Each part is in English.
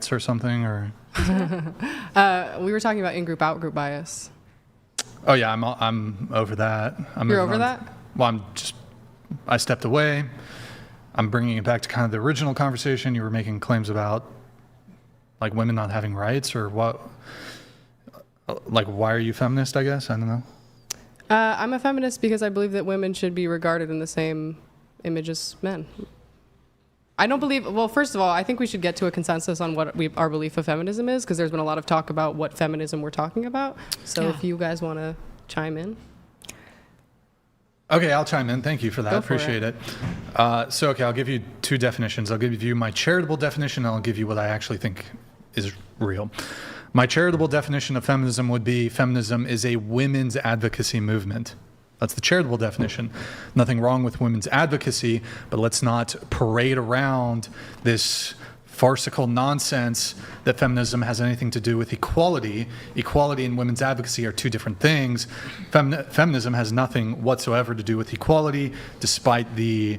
rights or something, or? We were talking about in-group, out-group bias. Oh yeah, I'm over that. You're over that? Well, I stepped away. I'm bringing it back to kind of the original conversation. You were making claims about like women not having rights, or what? Like, why are you feminist, I guess? I don't know. I'm a feminist because I believe that women should be regarded in the same image as men. I don't believe, well, first of all, I think we should get to a consensus on what our belief of feminism is, because there's been a lot of talk about what feminism we're talking about. So if you guys want to chime in. Okay, I'll chime in. Thank you for that. Appreciate it. Okay, I'll give you two definitions. I'll give you my charitable definition, and I'll give you what I actually think is real. My charitable definition of feminism would be feminism is a women's advocacy movement. That's the charitable definition. Nothing wrong with women's advocacy, but let's not parade around this farcical nonsense that feminism has anything to do with equality. Equality and women's advocacy are two different things. Feminism has nothing whatsoever to do with equality, despite the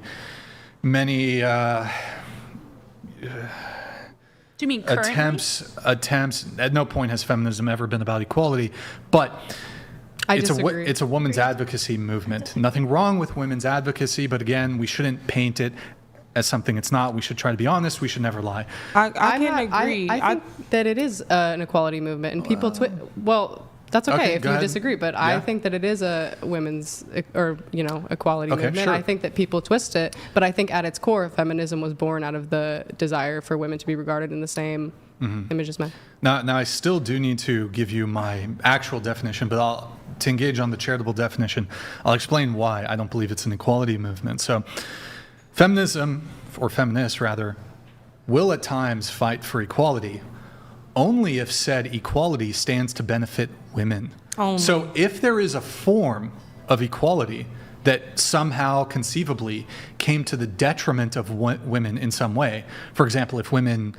many Do you mean currently? attempts. At no point has feminism ever been about equality, but it's a women's advocacy movement. Nothing wrong with women's advocacy, but again, we shouldn't paint it as something it's not. We should try to be honest. We should never lie. I can agree. I think that it is an equality movement, and people well, that's okay if you disagree, but yeah. I think that it is a women's equality movement. Sure. I think that people twist it, but I think at its core, feminism was born out of the desire for women to be regarded in the same image as men. Now, I still do need to give you my actual definition, but to engage on the charitable definition, I'll explain why I don't believe it's an equality movement. So, feminism, or feminists rather, will at times fight for equality only if said equality stands to benefit women. So if there is a form of equality that somehow conceivably came to the detriment of women in some way, for example, if women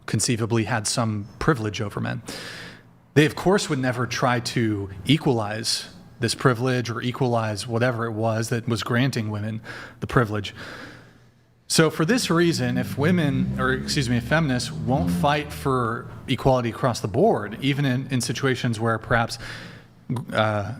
conceivably had some privilege over men, they of course would never try to equalize this privilege or equalize whatever it was that was granting women the privilege. So for this reason, if feminists won't fight for equality across the board, even in situations where perhaps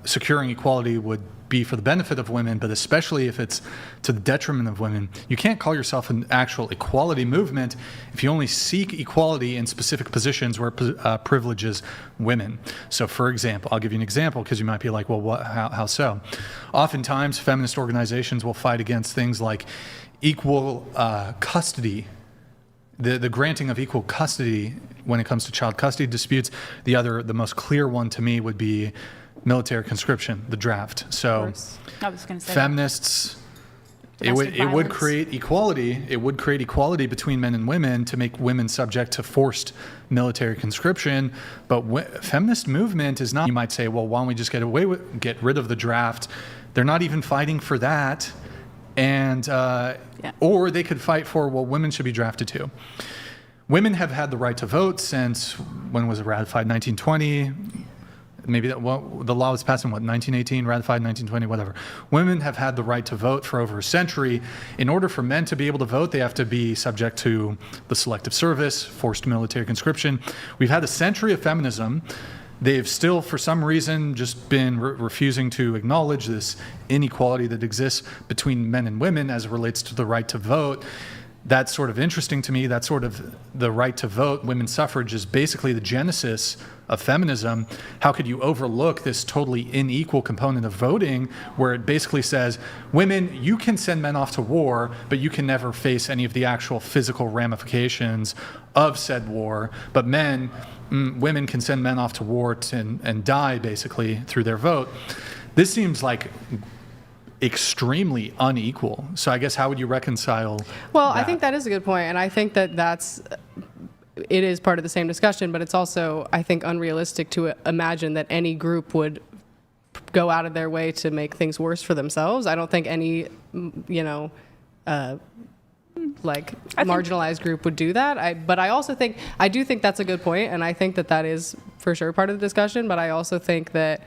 securing equality would be for the benefit of women, but especially if it's to the detriment of women, you can't call yourself an actual equality movement if you only seek equality in specific positions where privileges women. So for example, I'll give you an example because you might be like, well, how so? Oftentimes, feminist organizations will fight against things like equal custody, the granting of equal custody when it comes to child custody disputes. The most clear one to me would be military conscription, the draft. So I was going to say feminists, it would create equality. It would create equality between men and women to make women subject to forced military conscription. But feminist movement is not. You might say, well, why don't we just get rid of the draft? They're not even fighting for that. And or they could fight for, well, women should be drafted too. Women have had the right to vote since, when was it ratified? 1920. Maybe the law was passed in 1918, ratified 1920, whatever. Women have had the right to vote for over a century. In order for men to be able to vote, they have to be subject to the selective service, forced military conscription. We've had a century of feminism. They've still, for some reason, just been refusing to acknowledge this inequality that exists between men and women as it relates to the right to vote. That's sort of interesting to me. That sort of the right to vote, women's suffrage, is basically the genesis of feminism. How could you overlook this totally unequal component of voting where it basically says, women, you can send men off to war, but you can never face any of the actual physical ramifications of said war, but women can send men off to war and die basically through their vote. This seems like extremely unequal. So I guess how would you reconcile that? I think that is a good point, and I think that it is part of the same discussion, but it's also, I think, unrealistic to imagine that any group would go out of their way to make things worse for themselves. I don't think any, marginalized group would do that. But I also think, I do think that's a good point, and I think that is for sure part of the discussion, but I also think that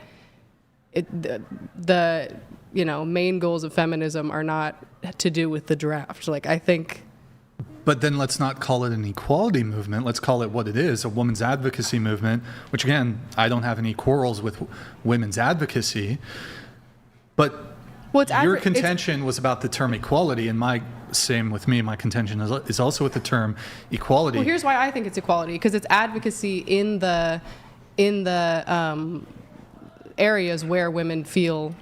the main goals of feminism are not to do with the draft. Like, I think But then let's not call it an equality movement. Let's call it what it is, a women's advocacy movement, which again, I don't have any quarrels with women's advocacy. But your contention was about the term equality, and same with me, my contention is also with the term equality. Well, here's why I think it's equality, because it's advocacy in the areas where women feel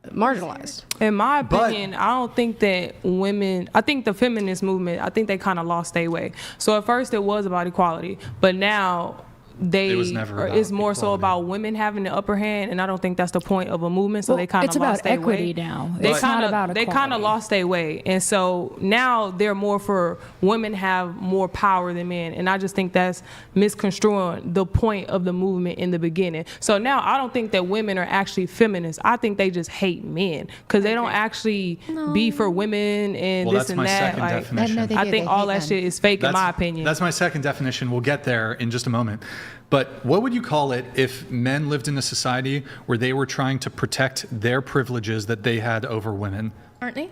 marginalized. In my opinion, I don't think that I think the feminist movement, I think they kind of lost their way. So at first it was about equality, but now it's more so about women having the upper hand, and I don't think that's the point of a movement. So they kind of lost their way. It's about equity now. They kind of lost their way, and so now they're more for women have more power than men, and I just think that's misconstruing the point of the movement in the beginning. So now I don't think that women are actually feminists. I think they just hate men because they don't actually be for women and this and that. I think all that shit is fake, in my opinion. That's my second definition. We'll get there in just a moment. But what would you call it if men lived in a society where they were trying to protect their privileges that they had over women? Aren't they?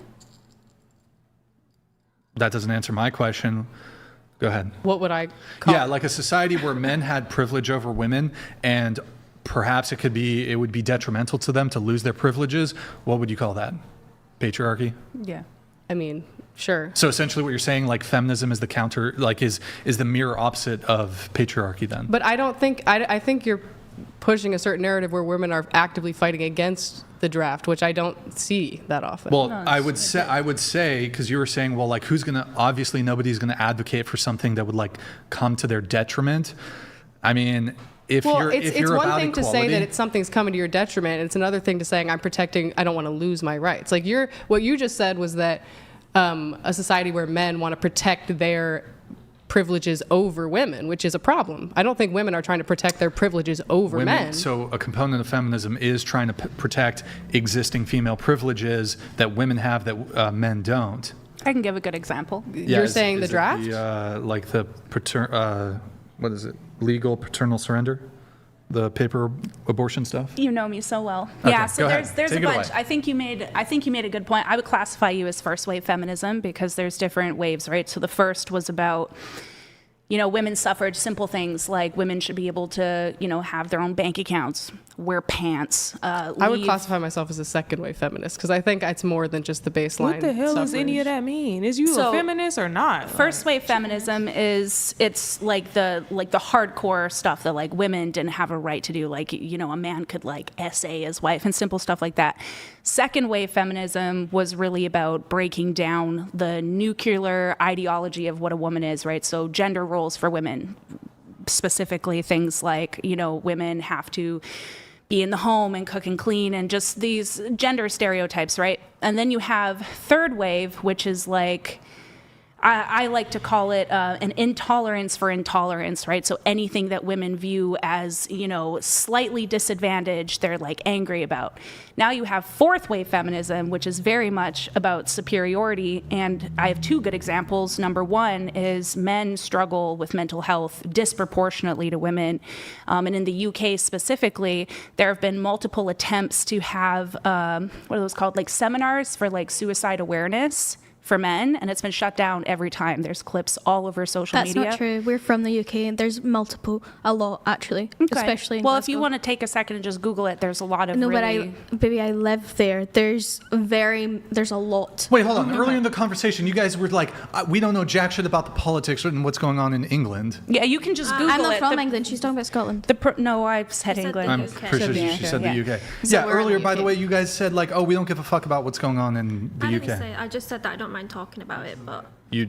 That doesn't answer my question. Go ahead. What would I call it? Like a society where men had privilege over women, and perhaps it would be detrimental to them to lose their privileges. What would you call that? Patriarchy? Yeah. I mean, sure. So essentially what you're saying, like feminism is the counter, like is the mirror opposite of patriarchy then? But I don't think, I think you're pushing a certain narrative where women are actively fighting against the draft, which I don't see that often. Well, I would say, because you were saying, well, like obviously nobody's going to advocate for something that would like come to their detriment. I mean, it's one thing to say that something's coming to your detriment. It's another thing to saying I don't want to lose my rights. Like what you just said was that a society where men want to protect their privileges over women, which is a problem. I don't think women are trying to protect their privileges over men. So a component of feminism is trying to protect existing female privileges that women have that men don't. I can give a good example. You're saying the draft? Like the what is it? Legal paternal surrender? The paper abortion stuff? You know me so well. Okay, yeah, so there's Take a bunch. away. I think you made a good point. I would classify you as first wave feminism because there's different waves, right? So the first was about women's suffrage, simple things like women should be able to, have their own bank accounts, wear pants. I would classify myself as a second wave feminist because I think it's more than just the baseline. What the hell does any of that mean? Is you a feminist or not? First wave feminism it's like the hardcore stuff that like women didn't have a right to do. Like, a man could like essay his wife and simple stuff like that. Second wave feminism was really about breaking down the nuclear ideology of what a woman is, right? So gender roles for women, specifically things like, women have to be in the home and cook and clean and just these gender stereotypes, right? And then you have third wave, which is like, I like to call it an intolerance for intolerance, right? So anything that women view as, slightly disadvantaged, they're like angry about. Now you have fourth wave feminism, which is very much about superiority. And I have two good examples. Number one is men struggle with mental health disproportionately to women. And in the UK specifically, there have been multiple attempts to have, what are those called? Like seminars for like suicide awareness for men, and it's been shut down every time. There's clips all over social media. That's not true. We're from the UK, and there's a lot actually, especially in Glasgow. If you want to take a second and just Google it, there's a lot of baby, I live there. There's a lot. Wait, hold on. Earlier in the conversation, you guys were like, we don't know jack shit about the politics and what's going on in England. Yeah, you can just Google it. I'm not from England. She's talking about Scotland. No, I said England. I'm pretty sure she said the UK. Yeah, earlier, by the way, you guys said like, we don't give a fuck about what's going on in the UK. I just said that I don't mind talking about it, but I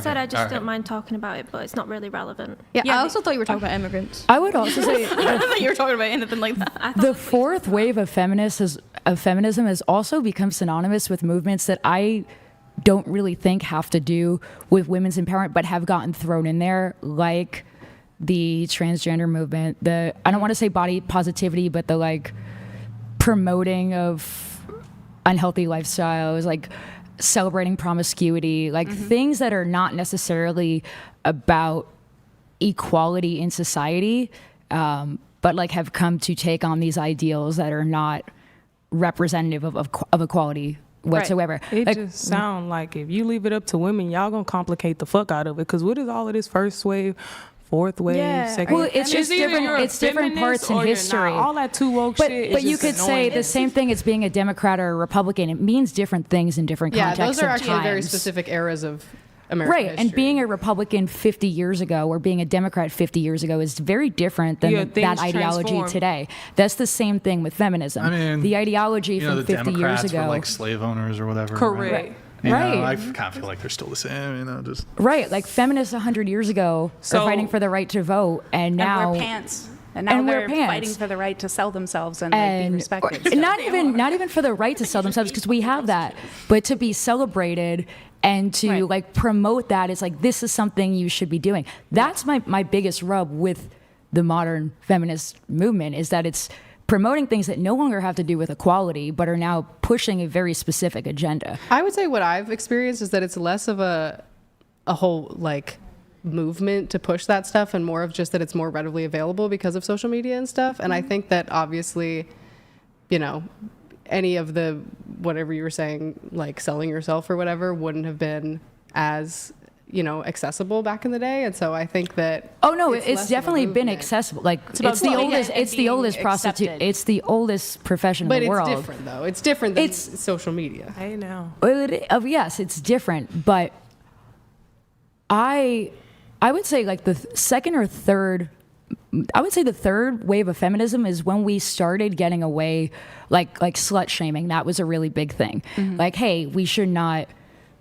said I just don't mind talking about it, but it's not really relevant. Yeah, I also thought you were talking about immigrants. I would also say I thought you were talking about anything like that. The fourth wave of feminism has also become synonymous with movements that I don't really think have to do with women's empowerment, but have gotten thrown in there, like the transgender movement. I don't want to say body positivity, but the like promoting of unhealthy lifestyles, like celebrating promiscuity, like things that are not necessarily about equality in society, but like have come to take on these ideals that are not representative of equality whatsoever. It just sound like if you leave it up to women, y'all gonna complicate the fuck out of it. Because what is all of this first wave, fourth wave, second well, wave? it's just different. It's different parts in history. All that too woke shit. But you could say the same thing as being a Democrat or a Republican. It means different things in different contexts. Yeah, those are actually times. very specific eras of American history. And being a Republican 50 years ago or being a Democrat 50 years ago is very different than that ideology transform. Today. That's the same thing with feminism. I mean, the ideology from the 50 Democrats years ago. were like slave owners or whatever. Correct. Right? I kind of feel like they're still the same, just. Right, like feminists 100 years ago are fighting for the right to vote, and now. And wear pants. And now they're fighting for the right to sell themselves and like, be respected. Not even for the right to sell themselves, because we have that, but to be celebrated and to like promote that is like, this is something you should be doing. That's my biggest rub with the modern feminist movement, is that it's promoting things that no longer have to do with equality, but are now pushing a very specific agenda. I would say what I've experienced is that it's less of a whole like movement to push that stuff and more of just that it's more readily available because of social media and stuff. And I think that obviously, any of the whatever you were saying, like selling yourself or whatever, wouldn't have been as accessible back in the day. And so I think that it's definitely been accessible. Like it's the oldest prostitute. It's the oldest profession in the world. But it's different though. It's different than social media. I know. Yes, it's different, but I would say like the second or third. I would say the third wave of feminism is when we started getting away, like slut shaming. That was a really big thing. Mm-hmm. Like, hey, we should not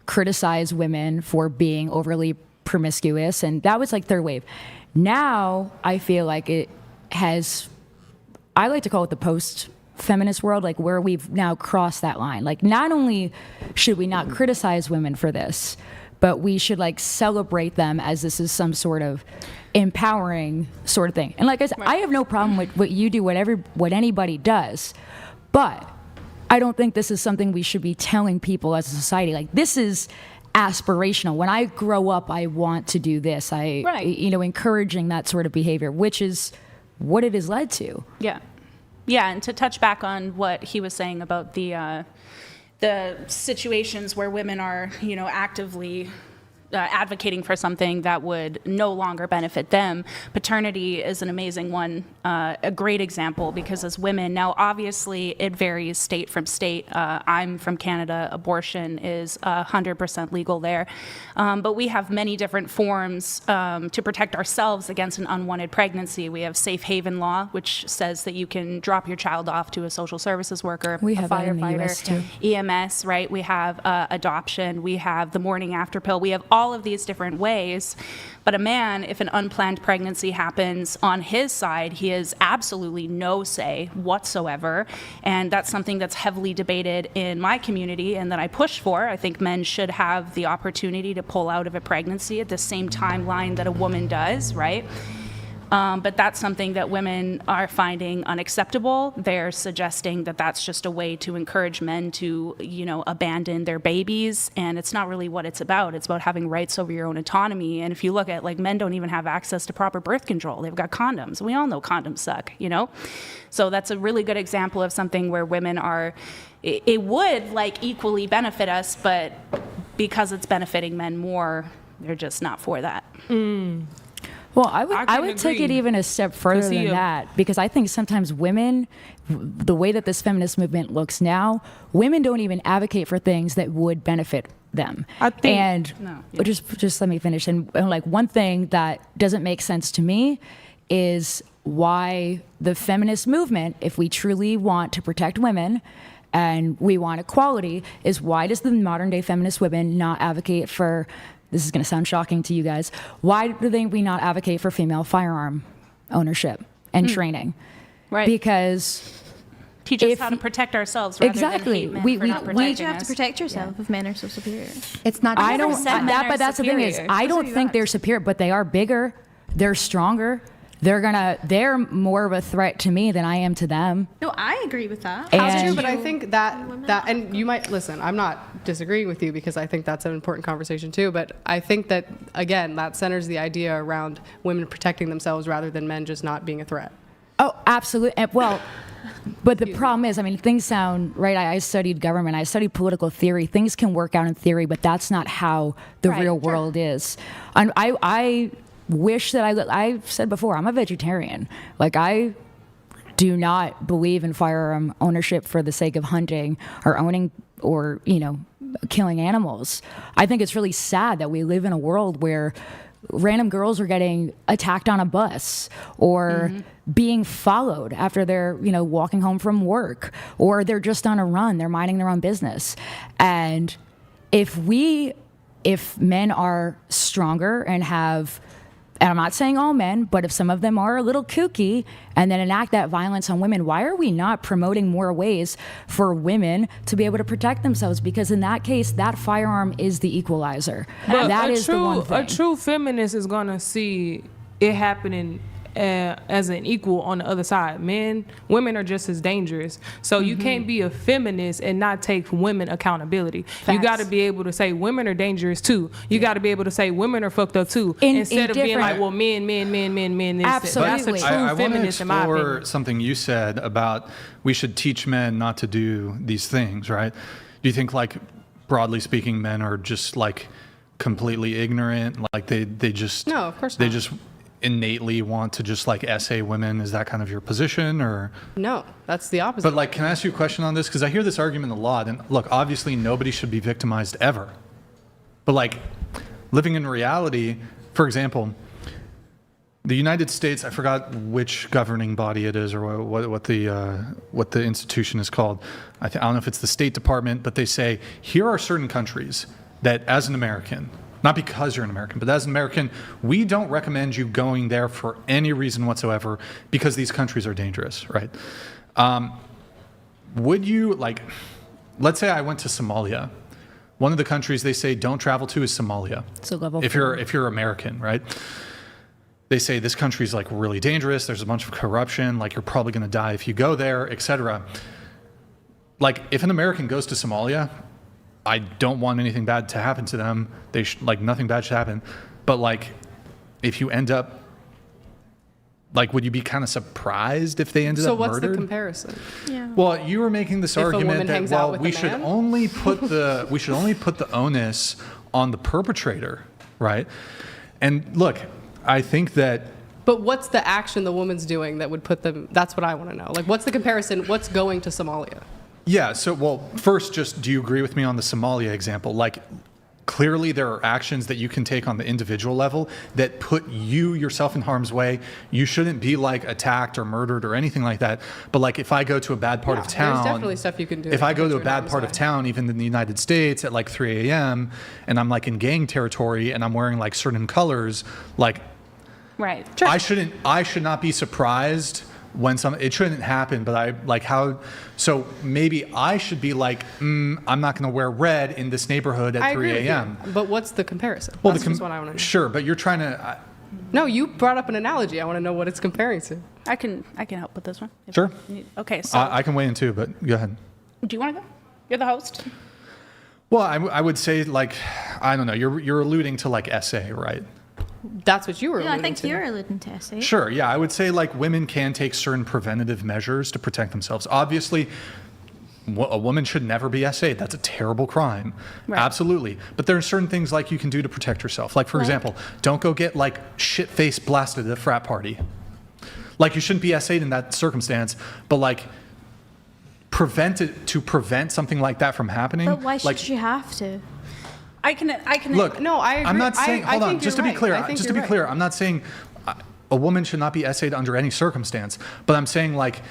criticize women for being overly promiscuous, and that was like third wave. Now I feel like it has, I like to call it the post-feminist world, like where we've now crossed that line. Like, not only should we not criticize women for this, but we should like celebrate them as this is some sort of empowering sort of thing. And like I said, I have no problem with what you do, what anybody does, but I don't think this is something we should be telling people as a society. Like, this is aspirational. When I grow up, I want to do this. Encouraging that sort of behavior, which is what it has led to. Yeah. And to touch back on what he was saying about the situations where women are, actively advocating for something that would no longer benefit them. Paternity is an amazing one, a great example, because as women, now obviously it varies state from state. I'm from Canada, abortion is 100% legal there. But we have many different forms to protect ourselves against an unwanted pregnancy. We have safe haven law, which says that you can drop your child off to a social services worker, a firefighter, EMS, right? We have adoption, we have the morning after pill, we have all of these different ways. But a man, if an unplanned pregnancy happens on his side, he has absolutely no say whatsoever. And that's something that's heavily debated in my community and that I push for. I think men should have the opportunity to pull out of a pregnancy at the same timeline that a woman does, right? But that's something that women are finding unacceptable. They're suggesting that that's just a way to encourage men to, abandon their babies. And it's not really what it's about. It's about having rights over your own autonomy. And if you look at, men don't even have access to proper birth control. They've got condoms. We all know condoms suck, So that's a really good example of something where women are, it would, equally benefit us, but because it's benefiting men more, they're just not for that. Well, I would take it even a step further than that, because I think sometimes women, the way that this feminist movement looks now, women don't even advocate for things that would benefit them. Just let me finish. And one thing that doesn't make sense to me is why the feminist movement, if we truly want to protect women and we want equality, is why does the modern day feminist women not advocate for, this is going to sound shocking to you guys, why do we not advocate for female firearm ownership and training? Right. Because teach us how to protect ourselves rather than hate men for not protecting us. You have to protect yourself if men are so superior. It's not. But that's the thing is, I don't think they're superior, but they are bigger, they're stronger. They're more of a threat to me than I am to them. No, I agree with that. That's true, but I think that, and you might, listen, I'm not disagreeing with you because I think that's an important conversation too, but I think that, again, that centers the idea around women protecting themselves rather than men just not being a threat. Oh, absolutely. Well, But the problem is, I mean, things sound right. I studied government. I studied political theory. Things can work out in theory, but that's not how the real world is. And I wish that I've said before, I'm a vegetarian. Like, I do not believe in firearm ownership for the sake of hunting or owning or, killing animals. I think it's really sad that we live in a world where random girls are getting attacked on a bus or being followed after they're, walking home from work, or they're just on a run, they're minding their own business. And if men are stronger and I'm not saying all men, but if some of them are a little kooky and then enact that violence on women, why are we not promoting more ways for women to be able to protect themselves? Because in that case, that firearm is the equalizer. But that is the one thing. A true feminist is going to see it happening as an equal on the other side. Women are just as dangerous. So you can't be a feminist and not take women accountability. Facts. You got to be able to say women are dangerous too. You got to be able to say women are fucked up too. Instead of being like, well, men. Absolutely. That's a true I want to feminist in my explore opinion. something you said about we should teach men not to do these things, right? Do you think, like, broadly speaking, men are just like completely ignorant? Like they just No, of course they not. just innately want to just like essay women? Is that kind of your position, or? No, that's the opposite. But like, can I ask you a question on this? Because I hear this argument a lot, and look, obviously nobody should be victimized ever. But like, living in reality, for example, the United States, I forgot which governing body it is or what the institution is called. I don't know if it's the State Department, but they say, here are certain countries that as an American, not because you're an American, but as an American, we don't recommend you going there for any reason whatsoever because these countries are dangerous, right? Would you, like, let's say I went to Somalia. One of the countries they say don't travel to is Somalia. So level if you're American, right? They say this country is like really dangerous. There's a bunch of corruption. Like, you're probably going to die if you go there, etc. Like, if an American goes to Somalia, I don't want anything bad to happen to them. Like, nothing bad should happen. But like, if you end up, like, would you be kind of surprised if they ended up murdered? So what's the comparison? Yeah. Well, you were making this If a argument woman that, hangs out well, with we a should man? only put the onus on the perpetrator, right? And look, I think that. But what's the action the woman's doing that would put them? That's what I want to know. Like, what's the comparison? What's going to Somalia? Yeah. So, well, first, just do you agree with me on the Somalia example? Like, clearly there are actions that you can take on the individual level that put you yourself in harm's way. You shouldn't be like attacked or murdered or anything like that. But like, if I go to a bad part of town, there's definitely stuff you can do. If I go put to you a in bad harm's part way. of town, even in the United States at like 3 a.m., and I'm like in gang territory and I'm wearing like certain colors, like, Right. I should not be surprised when it shouldn't happen, but I like how, so maybe I should be like, I'm not going to wear red in this neighborhood I at 3 agree with a.m. you, but what's the comparison? Well, That's just what I want to know. Sure, but you're trying to, No, you brought up an analogy. I want to know what it's comparing to. I can help with this one. if Sure. you need- Okay, so I can weigh in too, but go ahead. do you want to go? You're the host. Well, I would say, like, I don't know, you're alluding to like essay, right? That's what you were Yeah, I alluding think to. you're alluding to essay. Sure, yeah, I would say like women can take certain preventative measures to protect themselves. Obviously, a woman should never be essayed. That's a terrible crime. Right. Absolutely. But there are certain things like you can do to protect yourself. Like, for example, don't go get like shit-faced blasted at a frat party. Like, you shouldn't be essayed in that circumstance, but like to prevent something like that from happening. But why should like, you have to? I can. Look, No, I agree. I'm not saying. I Hold on, think just to you're be clear. right. I think Just to you're be clear, right. I'm not saying a woman should not be essayed under any circumstance. But I'm saying, like,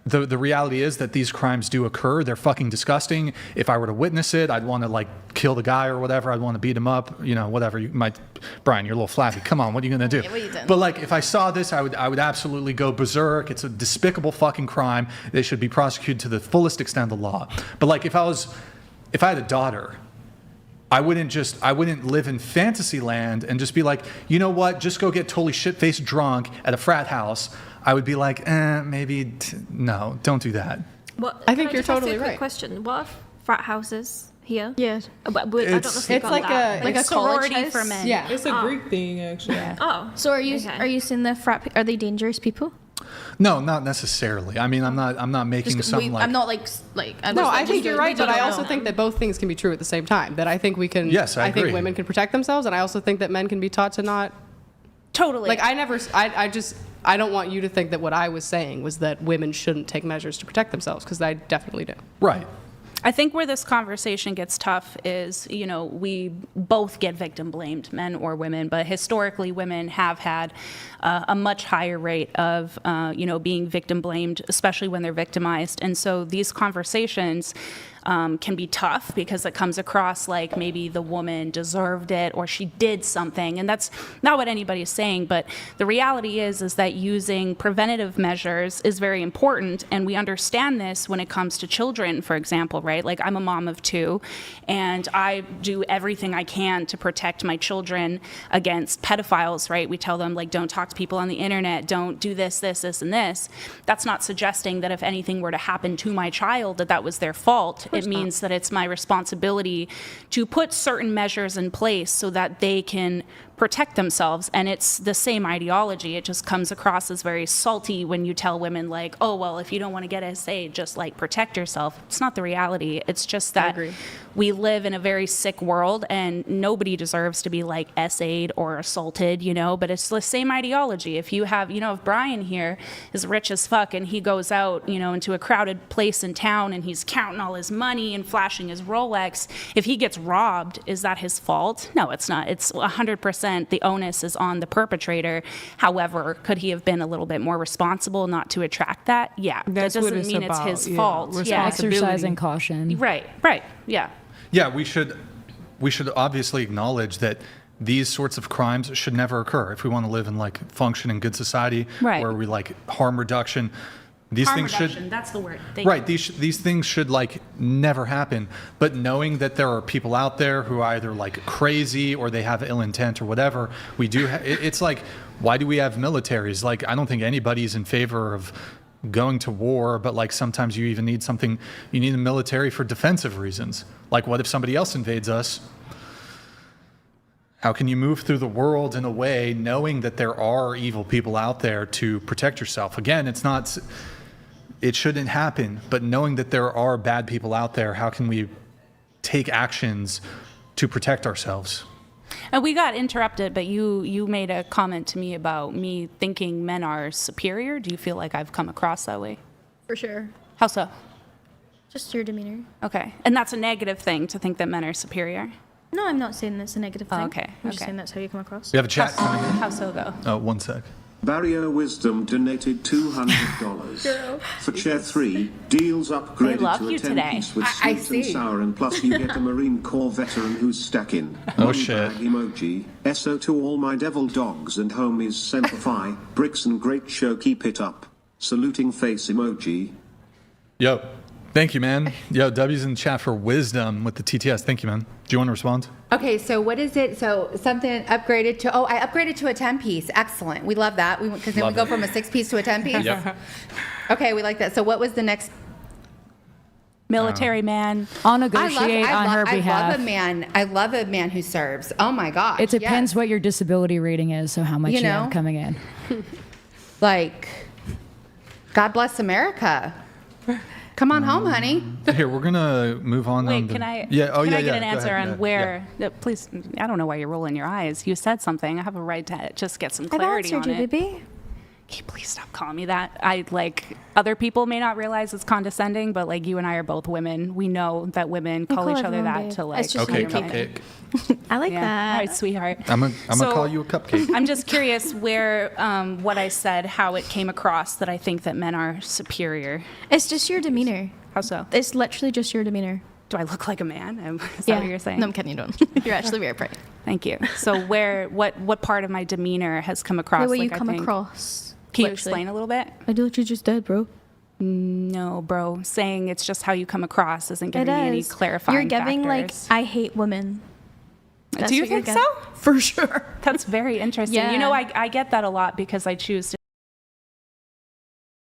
the reality is that these crimes do occur. They're fucking disgusting. If I were to witness it, I'd want to like kill the guy or whatever. I'd want to beat him up. You know, whatever. You might, Brian, you're a little flappy. Come on, what are you gonna do? what are you doing? But like, if I saw this, I would absolutely go berserk. It's a despicable fucking crime. They should be prosecuted to the fullest extent of the law. But like, if I had a daughter, I wouldn't live in fantasy land and just be like, you know what, just go get totally shit-faced drunk at a frat house. I would be like, no, don't do that. What, I think can you're just ask totally you a quick right. question. What if frat houses here? Yeah. I don't know if It's you've It's got like that. a college sorority house. for men. Yeah. It's a Greek thing, actually. Oh. So are you Okay. are you saying the frat? Are they dangerous people? No, not necessarily. I mean, I'm not making some I'm not like I'm No, just, I think you're right, but I also know. think that both things can be true at the same time. That I think we can. Yes, I agree. think women can protect themselves, and I also think that men can be taught to not. Totally. Like I don't want you to think that what I was saying was that women shouldn't take measures to protect themselves, because I definitely do. Right. I think where this conversation gets tough is, we both get victim blamed, men or women, but historically women have had a much higher rate of, being victim blamed, especially when they're victimized. And so these conversations can be tough because it comes across like maybe the woman deserved it or she did something. And that's not what anybody's saying. But the reality is that using preventative measures is very important. And we understand this when it comes to children, for example, right? Like I'm a mom of 2, and I do everything I can to protect my children against pedophiles, right? We tell them, like, don't talk to people on the internet, don't do this, and this. That's not suggesting that if anything were to happen to my child, that was their fault. It means that it's my responsibility to put certain measures in place so that they can protect themselves. And it's the same ideology. It just comes across as very salty when you tell women, like, oh, well, if you don't want to get SA, just like protect yourself. It's not the reality. It's just that we live in a very sick world, and nobody deserves to be like SA'd or assaulted, but it's the same ideology. If you have, if Brian here is rich as fuck and he goes out, into a crowded place in town and he's counting all his money and flashing his Rolex, if he gets robbed, is that his fault? No, it's not. It's 100% the onus is on the perpetrator. However, could he have been a little bit more responsible not to attract that? Yeah. That's that doesn't what it's mean about. it's his fault. Yeah. Exercising caution. Right. Yeah. Yeah, we should obviously acknowledge that these sorts of crimes should never occur if we want to live in like functioning good society where we like harm reduction. These harm things reduction, should, that's the word. Right, these things should like never happen. But knowing that there are people out there who are either like crazy or they have ill intent or whatever, we do. It's like, why do we have militaries? Like, I don't think anybody's in favor of going to war, but like sometimes you even need something. You need a military for defensive reasons. Like, what if somebody else invades us? How can you move through the world in a way knowing that there are evil people out there to protect yourself? Again, it shouldn't happen, but knowing that there are bad people out there, how can we take actions to protect ourselves? And we got interrupted, but you made a comment to me about me thinking men are superior. Do you feel like I've come across that way? For sure. How so? Just your demeanor. Okay. And that's a negative thing to think that men are superior? No, I'm not saying that's a negative thing. Oh, okay. I'm just saying that's how you come across. We have a chat coming in. How so, though? Oh, one sec. Barrier Wisdom donated $200. For Chair 3, deals upgraded to a 10-piece with sweet and sour, and plus you get a Marine Corps veteran who's stacking. Oh, One shit. bag emoji. SO to all my devil dogs and homies Semper Fi. Bricks and great show, keep it up. Saluting face emoji. Yo, thank you, man. Yo, W's in the chat for wisdom with the TTS. Thank you, man. Do you want to respond? Okay, so what is it? So something upgraded to, I upgraded to a 10-piece. Excellent. We love that. Because then we go from a 6-piece to a 10-piece. Yep. Okay, we like that. So what was the next? Military man. I'll negotiate on her behalf. I love a man who serves. Oh my gosh. It depends what your disability rating is, so how much you have coming in. Like, God bless America. Come on home, honey. Here, we're going to move on. Wait, can I get an answer on where, please, I don't know why you're rolling your eyes. You said something. I have a right to just get some clarity on it. Baby. Can you please stop calling me that? Other people may not realize it's condescending, but like you and I are both women. We know that women call each other that to like. Okay, cupcake. I like that. All right, sweetheart. I'm gonna call you a cupcake. I'm just curious where what I said, how it came across that I think that men are superior. It's just your demeanor. How so? It's literally just your demeanor. Do I look like a man? Is that what you're saying? No, I'm kidding. You don't. You're actually very pretty. Thank you. So what part of my demeanor has come across? The way you come across. Can you explain a little bit? I do what you just did, bro. No, bro. Saying it's just how you come across isn't giving me any clarifying You're giving factors. I hate women. Do you think so? For sure. That's very interesting. Yeah. I get that a lot because I choose to